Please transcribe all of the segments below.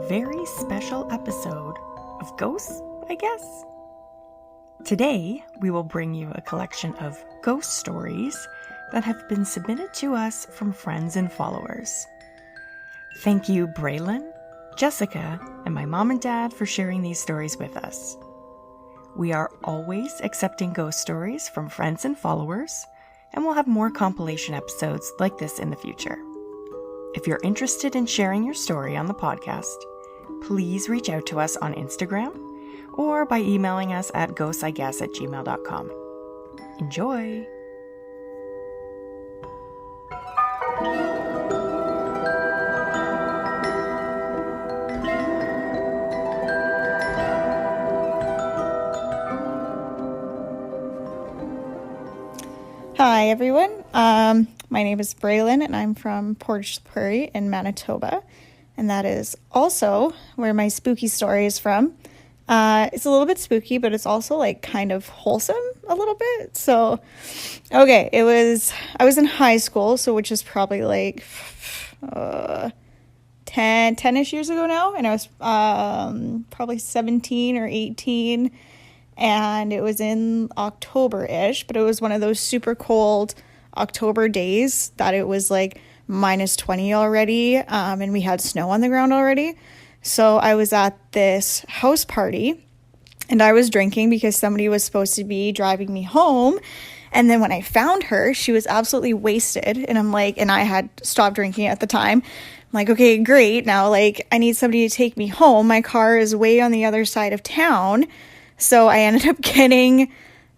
very special episode of Ghosts, I guess. Today, we will bring you a collection of ghost stories that have been submitted to us from friends and followers. Thank you, Braylon, Jessica, and my mom and dad for sharing these stories with us. We are always accepting ghost stories from friends and followers, and we'll have more compilation episodes like this in the future. If you're interested in sharing your story on the podcast, please reach out to us on Instagram or by emailing us at ghostsiguess@gmail.com. Enjoy! Hi everyone, my name is Braylon and I'm from Portage Prairie in Manitoba, and that is also where my spooky story is from. It's a little bit spooky, but it's also like kind of wholesome a little bit. So, okay, I was in high school, so which is probably like 10-ish years ago now, and I was probably 17 or 18. And it was in October-ish, but it was one of those super cold October days that it was like minus 20 already, and we had snow on the ground already. So I was at this house party, and I was drinking because somebody was supposed to be driving me home. And then when I found her, she was absolutely wasted, and and I had stopped drinking at the time. I'm like, okay, great. Now, I need somebody to take me home. My car is way on the other side of town. So I ended up getting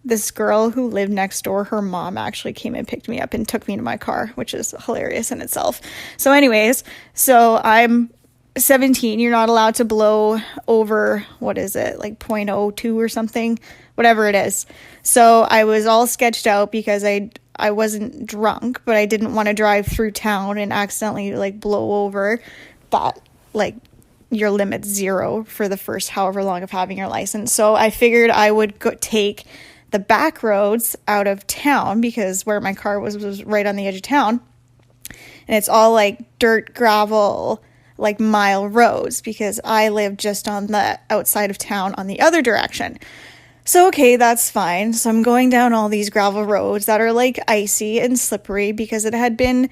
this girl who lived next door. Her mom actually came and picked me up and took me to my car, which is hilarious in itself. So anyways, so I'm 17. You're not allowed to blow over, what is it, like 0.02 or something, whatever it is. So I was all sketched out because I wasn't drunk, but I didn't want to drive through town and accidentally blow over that your limit's 0 for the first however long of having your license. So I figured I would take the back roads out of town because where my car was right on the edge of town. And it's all dirt, gravel, mile roads because I live just on the outside of town on the other direction. So, okay, that's fine. So I'm going down all these gravel roads that are icy and slippery because it had been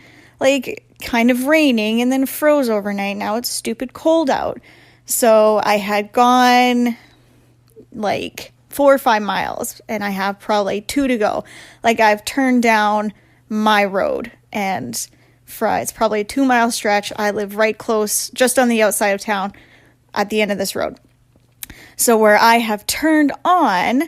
kind of raining and then froze overnight. Now it's stupid cold out. So I had gone 4 or 5 miles and I have probably 2 to go. I've turned down my road and it's probably a 2-mile stretch. I live right close, just on the outside of town at the end of this road. So where I have turned on,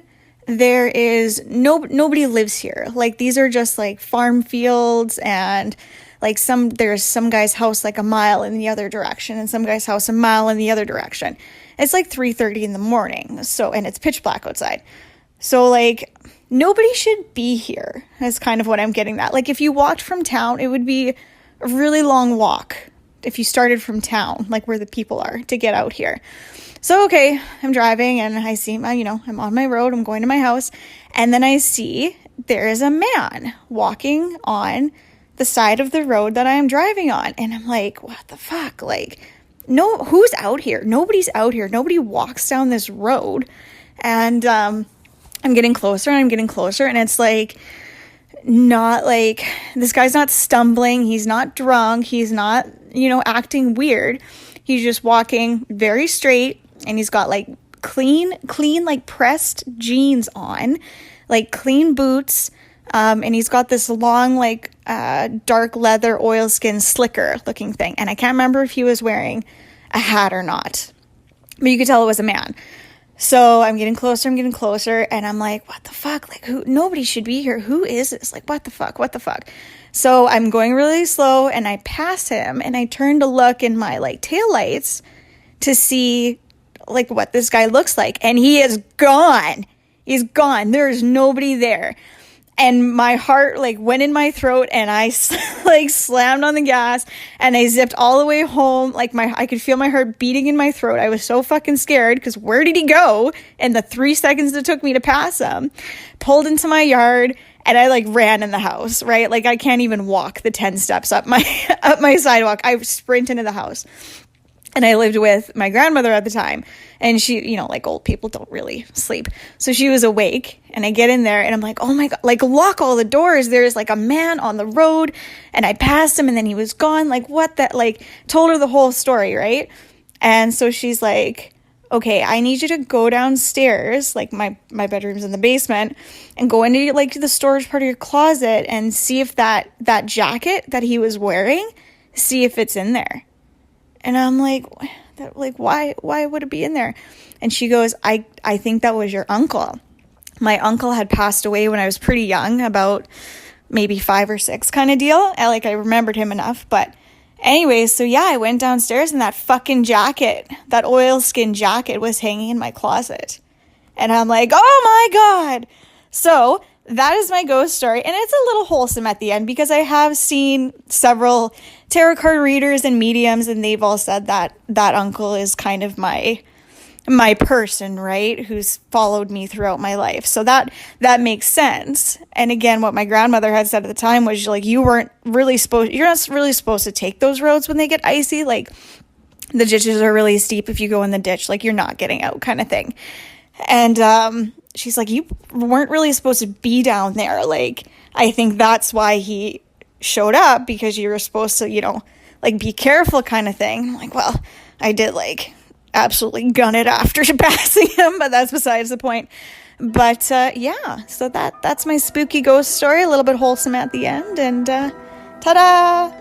there is nobody lives here. These are just farm fields, and there's some guy's house a mile in the other direction and some guy's house a mile in the other direction. It's 3:30 in the morning. So, and it's pitch black outside. So nobody should be here. That's kind of what I'm getting at. If you walked from town, it would be a really long walk if you started from town, where the people are, to get out here. So, okay, I'm driving and I see I'm on my road, I'm going to my house, and then I see there is a man walking on the side of the road that I am driving on. And I'm like, what the fuck? No, who's out here? Nobody's out here. Nobody walks down this road. And I'm getting closer and I'm getting closer. And it's not this guy's not stumbling. He's not drunk. He's not, acting weird. He's just walking very straight. And he's got clean, pressed jeans on, clean boots. And he's got this long, dark leather oilskin slicker looking thing. And I can't remember if he was wearing a hat or not, but you could tell it was a man. So I'm getting closer, and I'm like, what the fuck? Nobody should be here. Who is this? What the fuck? So I'm going really slow and I pass him and I turn to look in my taillights to see what this guy looks like. And he is gone. He's gone. There is nobody there. And my heart went in my throat and I slammed on the gas and I zipped all the way home. I could feel my heart beating in my throat. I was so fucking scared because where did he go? In the 3 seconds it took me to pass him, pulled into my yard and I ran in the house, right? I can't even walk the 10 steps up my sidewalk. I sprint into the house. And I lived with my grandmother at the time, and she, like old people don't really sleep. So she was awake, and I get in there and I'm like, oh my God, like lock all the doors. There's like a man on the road, and I passed him and then he was gone. Like what that, like told her the whole story. Right. And so she's like, okay, I need you to go downstairs, like my bedroom's in the basement, and go into like the storage part of your closet and see if that jacket that he was wearing, see if it's in there. And I'm like, why would it be in there? And she goes, I think that was your uncle. My uncle had passed away when I was pretty young, about maybe 5 or 6 kind of deal. I remembered him enough. But anyways, so yeah, I went downstairs and that fucking jacket, that oilskin jacket was hanging in my closet. And I'm like, oh my God. So that is my ghost story. And it's a little wholesome at the end because I have seen several tarot card readers and mediums, and they've all said that that uncle is kind of my person, right? Who's followed me throughout my life. So that makes sense. And again, what my grandmother had said at the time was like, you're not really supposed to take those roads when they get icy. Like the ditches are really steep. If you go in the ditch, like you're not getting out kind of thing. And, she's like, you weren't really supposed to be down there. Like, I think that's why he showed up, because you were supposed to, like be careful kind of thing. I'm like, well, I did like absolutely gun it after passing him, but that's besides the point. But yeah, so that's my spooky ghost story, a little bit wholesome at the end, and ta-da!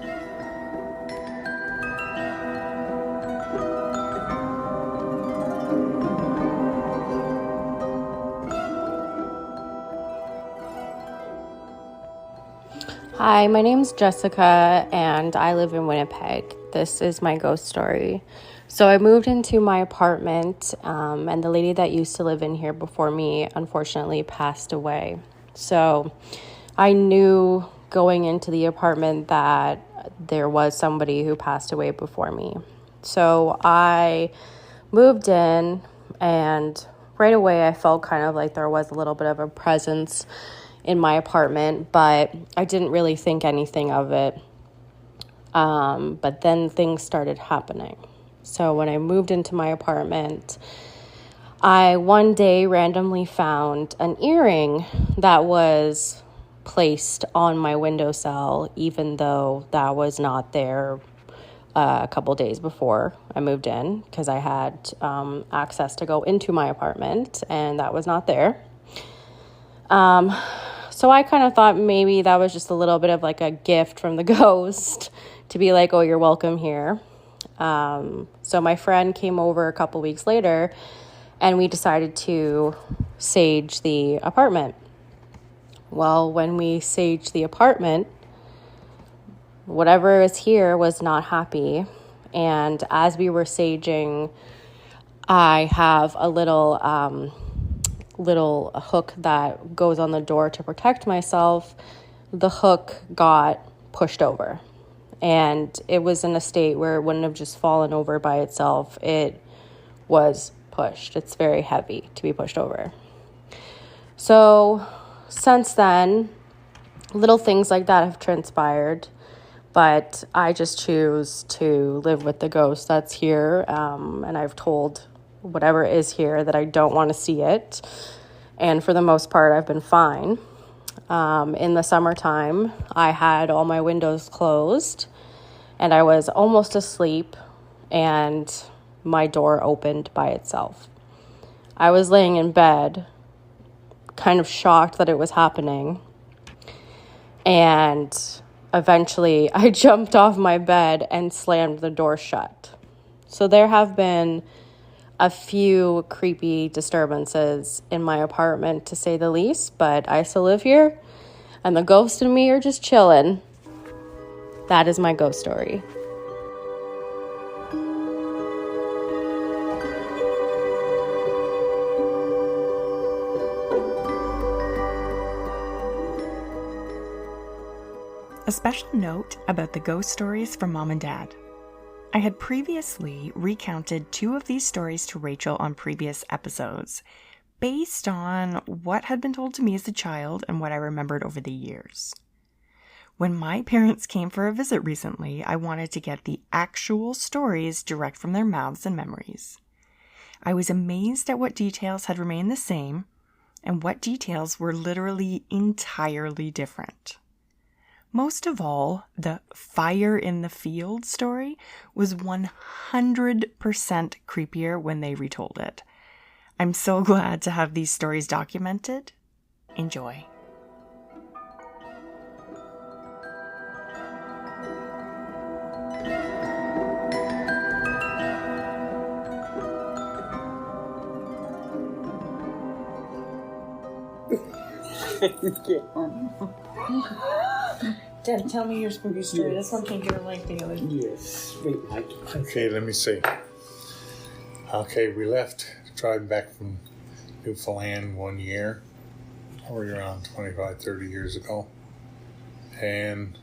Hi, my name's Jessica, and I live in Winnipeg. This is my ghost story. So I moved into my apartment, and the lady that used to live in here before me, unfortunately, passed away. So I knew going into the apartment that there was somebody who passed away before me. So I moved in, and right away I felt kind of like there was a little bit of a presence in my apartment, but I didn't really think anything of it. But then things started happening. So when I moved into my apartment, I one day randomly found an earring that was placed on my windowsill, even though that was not there a couple days before I moved in, because I had access to go into my apartment, and that was not there. So I kind of thought maybe that was just a little bit of like a gift from the ghost to be like, oh, you're welcome here. So my friend came over a couple weeks later, and we decided to sage the apartment. Well, when we saged the apartment, whatever is here was not happy. And as we were saging, I have a little hook that goes on the door to protect myself. The hook got pushed over, and it was in a state where it wouldn't have just fallen over by itself. It was pushed. It's very heavy to be pushed over. So since then, little things like that have transpired, but I just choose to live with the ghost that's here, and I've told whatever is here that I don't want to see it. And for the most part, I've been fine. In the summertime, I had all my windows closed, and I was almost asleep, and my door opened by itself. I was laying in bed, kind of shocked that it was happening. And eventually, I jumped off my bed and slammed the door shut. So there have been a few creepy disturbances in my apartment, to say the least, but I still live here, and the ghost and me are just chilling. That is my ghost story. A special note about the ghost stories from Mom and Dad. I had previously recounted 2 of these stories to Rachel on previous episodes, based on what had been told to me as a child and what I remembered over the years. When my parents came for a visit recently, I wanted to get the actual stories direct from their mouths and memories. I was amazed at what details had remained the same and what details were literally entirely different. Most of all, the fire in the field story was 100% creepier when they retold it. I'm so glad to have these stories documented. Enjoy. Dad, tell me your spooky story. This one can't get a length together. Yes, wait, Mike. Okay, let me see. Okay, we left driving back from Newfoundland one year, probably around 25, 30 years ago. And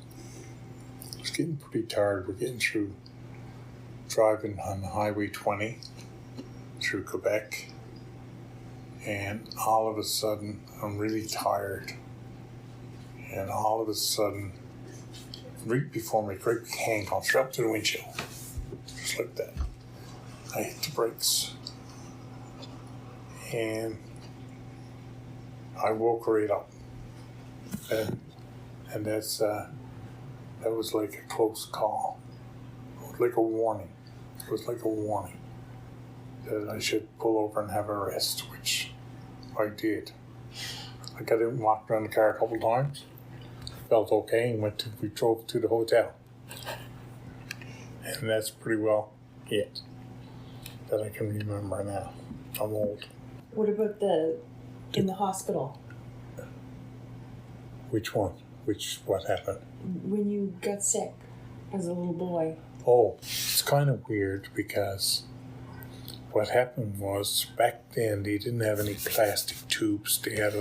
I was getting pretty tired. We're getting through driving on Highway 20 through Quebec. And all of a sudden, I'm really tired. And all of a sudden, right before me, great big hand comes right up to the windshield. Just like that. I hit the brakes. And I woke right up. And that was like a close call. It was like a warning. It was like a warning that I should pull over and have a rest, which I did. I got out and walked around the car a couple times. Felt okay, and we drove to the hotel. And that's pretty well it that I can remember now. I'm old. What about in the hospital? Which one? What happened? When you got sick as a little boy? Oh, it's kind of weird because what happened was back then they didn't have any plastic tubes. They had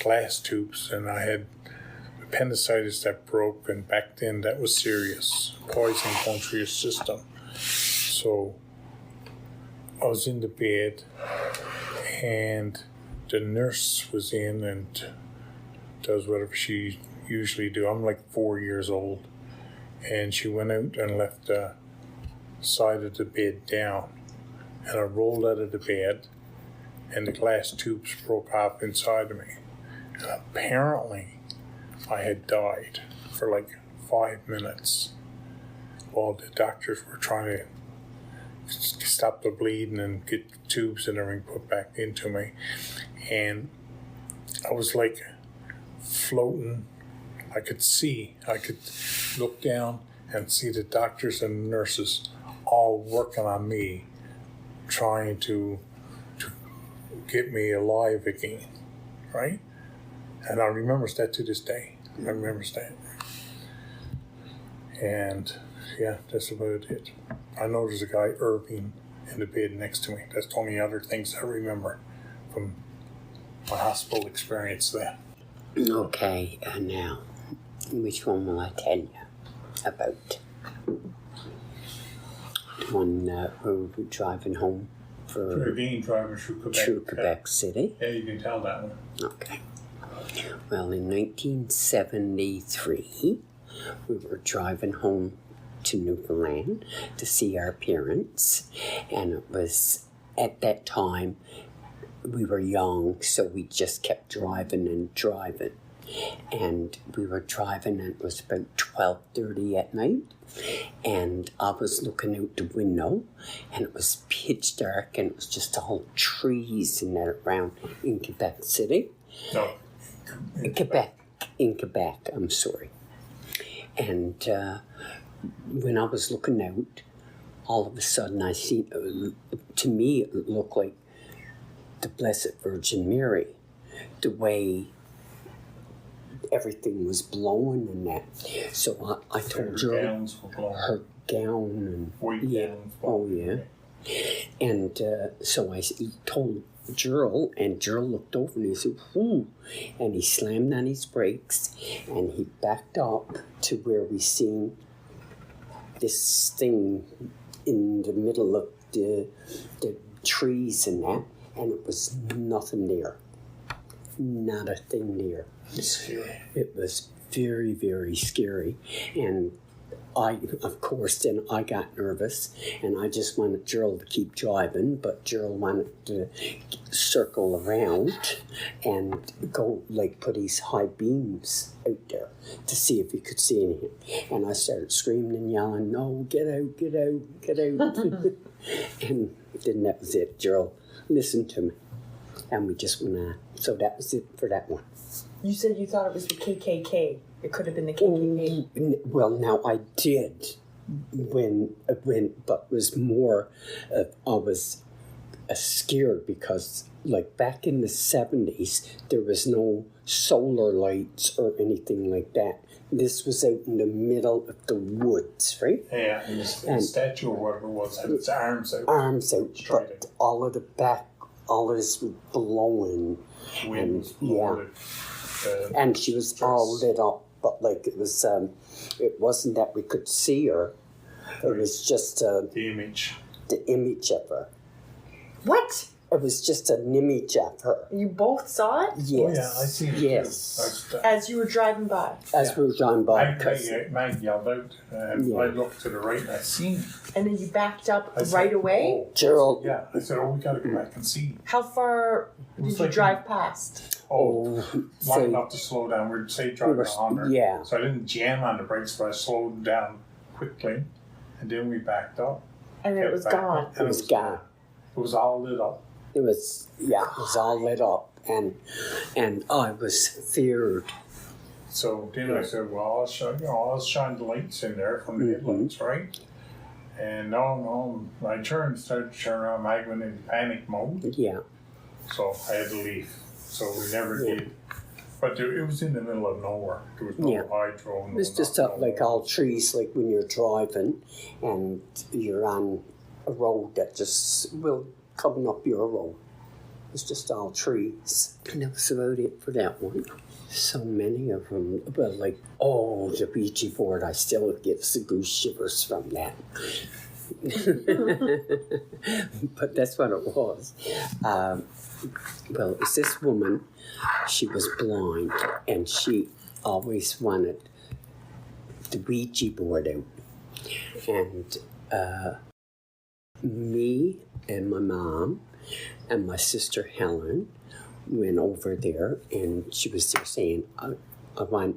glass tubes, and I had appendicitis that broke, and back then that was serious. Poison going through your system. So I was in the bed, and the nurse was in and does whatever she usually do. I'm like 4 years old, and she went out and left the side of the bed down, and I rolled out of the bed, and the glass tubes broke off inside of me, and apparently I had died for like 5 minutes while the doctors were trying to stop the bleeding and get the tubes and everything put back into me. And I was like floating. I could look down and see the doctors and nurses all working on me, trying to get me alive again, right? And I remember that to this day. I remember that. And yeah, that's about it. I know there's a guy, Irving, in the bed next to me. That's the only other things I remember from my hospital experience there. Okay, now, which one will I tell you about? The one where we were driving home Again, driving through Quebec City. Yeah, you can tell that one. Okay. Well, in 1973, we were driving home to Newfoundland to see our parents, and it was at that time we were young, so we just kept driving and driving. And we were driving, and it was about 12:30 at night, and I was looking out the window, and it was pitch dark, and it was just all trees and that around in Quebec City. No. In Quebec, I'm sorry. And when I was looking out, all of a sudden I seen, to me it looked like the Blessed Virgin Mary, the way everything was blowing and that. So I told her her gown and white gowns. Oh yeah. And so I told Gerald, and Gerald looked over and he said, "Whoo!" And he slammed on his brakes and he backed up to where we seen this thing in the middle of the trees and that, and it was nothing there. Not a thing there. It was very, very scary. And of course, then I got nervous, and I just wanted Gerald to keep driving, but Gerald wanted to circle around and go, like, put his high beams out there to see if he could see anything. And I started screaming and yelling, "No, get out, get out, get out." And then that was it. Gerald listened to me, and we just went on. So that was it for that one. You said you thought it was the KKK. It could have been the KKK. Well, now I did but was more, I was scared because, like, back in the 70s, there was no solar lights or anything like that. This was out in the middle of the woods, right? Yeah, and the statue or whatever it was had its arms out. Arms out, Straight but all of the back, all of this was blowing. Wind was blowing. And she was all lit up, but like it wasn't that we could see her. It was just the image of her. What? It was just an image of her. You both saw it? Yes. Oh, yeah, I seen it. Yes. As you were driving by? As we were driving by. Mag yelled out. I looked to the right and I seen. And then you backed up right away? Oh, Gerald. Yeah, I said, we got to go back and see. How far did you drive past? Long enough to slow down. We'd say driving 100. Yeah. So I didn't jam on the brakes, but I slowed down quickly. And then we backed up. And it was gone. It was gone. It was all lit up. It was all lit up, and I was feared. So then I said, well, I'll shine the lights in there from the headlights, right? And no, I started to turn around, Mag went into panic mode. Yeah. So I had to leave. So we never did. But it was in the middle of nowhere. There was no hydro. It was just like all trees, like when you're driving and you're on a road that just will coming up your road. It's just all trees. And that was about it for that one. So many of them. Well, like, the Ouija board, I still get the goose shivers from that. But that's what it was. Well, it's this woman. She was blind, and she always wanted the Ouija board out. And me and my mom and my sister Helen went over there, and she was there saying, I want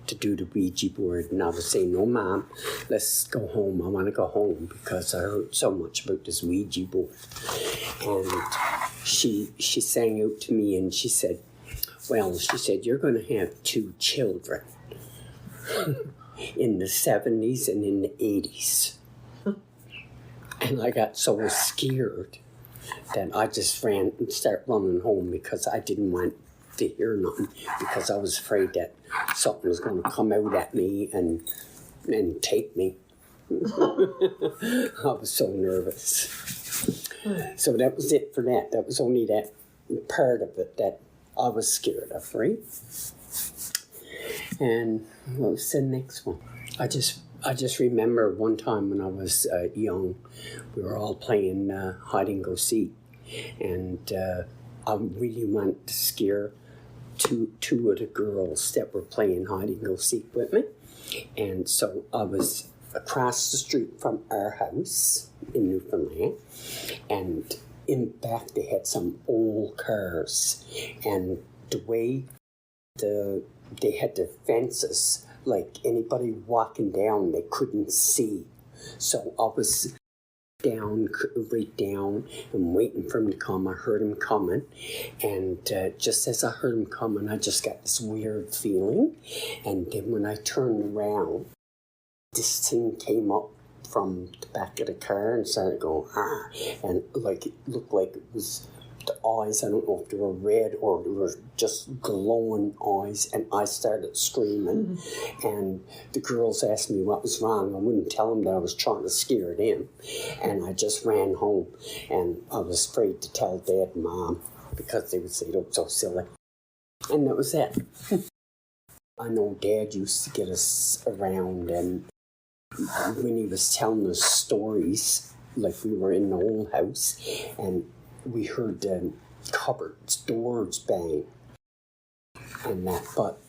to do the Ouija board. And I was saying, no, Mom, let's go home. I want to go home because I heard so much about this Ouija board. And she sang out to me, and she said, you're going to have 2 children in the 70s and in the 80s. And I got so scared that I just started running home because I didn't want to hear nothing, because I was afraid that something was going to come out at me and take me. I was so nervous. So that was it for that. That was only that part of it that I was scared of, right? And what was the next one? I just remember one time when I was young, we were all playing hide and go seek, and I really wanted to scare two of the girls that were playing hide and go seek with me, and so I was across the street from our house in Newfoundland, and in back they had some old cars, and the way they had the fences, like anybody walking down, they couldn't see. So I was right down and waiting for him to come. I heard him coming, and just as I heard him coming, I just got this weird feeling. And then when I turned around, this thing came up from the back of the car and started going, and like it looked like it was the eyes. I don't know if they were red or they were just glowing eyes, and I started screaming. And the girls asked me what was wrong. I wouldn't tell them that I was trying to scare them, and I just ran home, and I was afraid to tell Dad and Mom because they would say, "Don't so silly," and that was it. I know Dad used to get us around, and when he was telling us stories, like we were in the old house, and we heard cupboards, doors bang, and that. But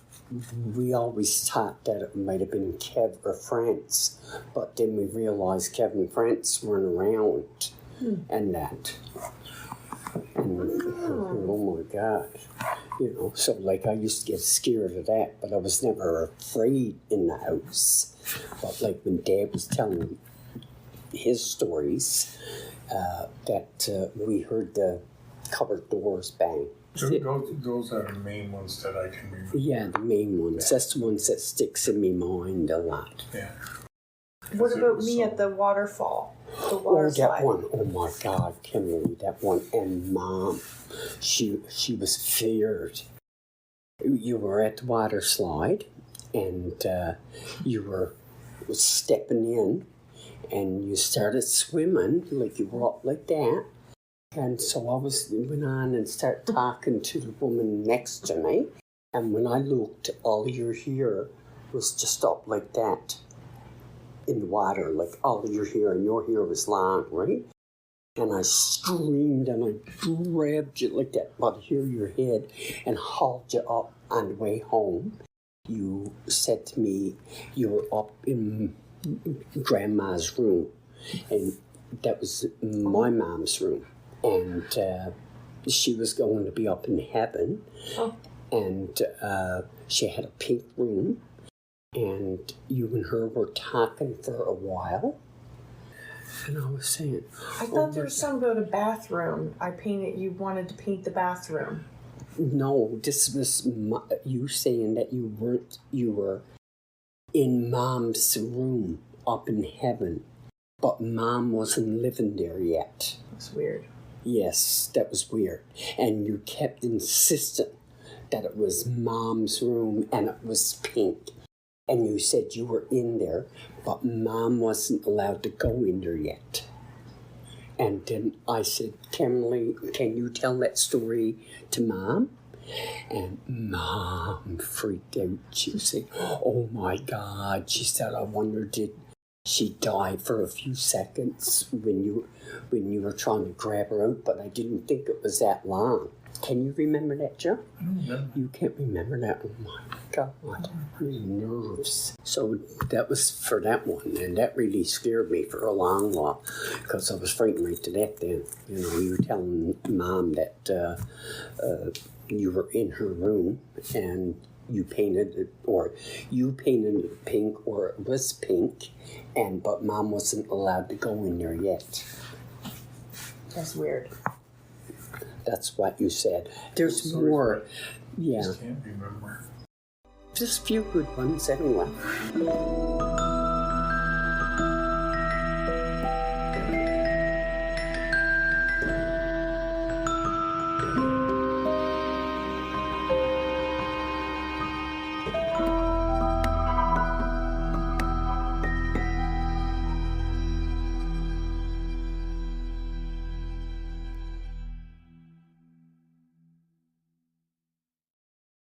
we always thought that it might have been Kev or France, but then we realized Kev and France weren't around, and that. And oh my God, so like I used to get scared of that, but I was never afraid in the house. But like when Dad was telling his stories, that we heard the cupboard doors bang. Those are the main ones that I can remember. Yeah, the main ones. That's the ones that sticks in my mind a lot. Yeah. What about me at the waterfall? The water slide. That one. Oh my God, Kimberly, that one. And Mom, she was feared. You were at the water slide, and you were stepping in, and you started swimming, like you were up like that. And so I went on and started talking to the woman next to me. And when I looked, all your hair was just up like that in the water, like all your hair, and your hair was long, right? And I screamed and I grabbed you like that by the hair of your head and hauled you up on the way home. You said to me you were up in Grandma's room, and that was my mom's room. And she was going to be up in heaven, and she had a pink room, and you and her were talking for a while. And I was saying, I thought there was something about a bathroom. You wanted to paint the bathroom. No, this was you saying that you were in Mom's room up in heaven, but Mom wasn't living there yet. That's weird. Yes, that was weird. And you kept insisting that it was Mom's room and it was pink. And you said you were in there, but Mom wasn't allowed to go in there yet. And then I said, Kimberly, can you tell that story to Mom? And Mom freaked out. She said, oh my God. She said, I wonder did she die for a few seconds when you were trying to grab her out, but I didn't think it was that long. Can you remember that, Joe? I don't remember. You can't remember that? Oh my God, my nerves. So that was for that one, and that really scared me for a long while because I was frightened right to death then. You were telling Mom that you were in her room and you painted it pink, or it was pink, but Mom wasn't allowed to go in there yet. That's weird. That's what you said. There's more. Yeah. I just can't remember. Just a few good ones anyway.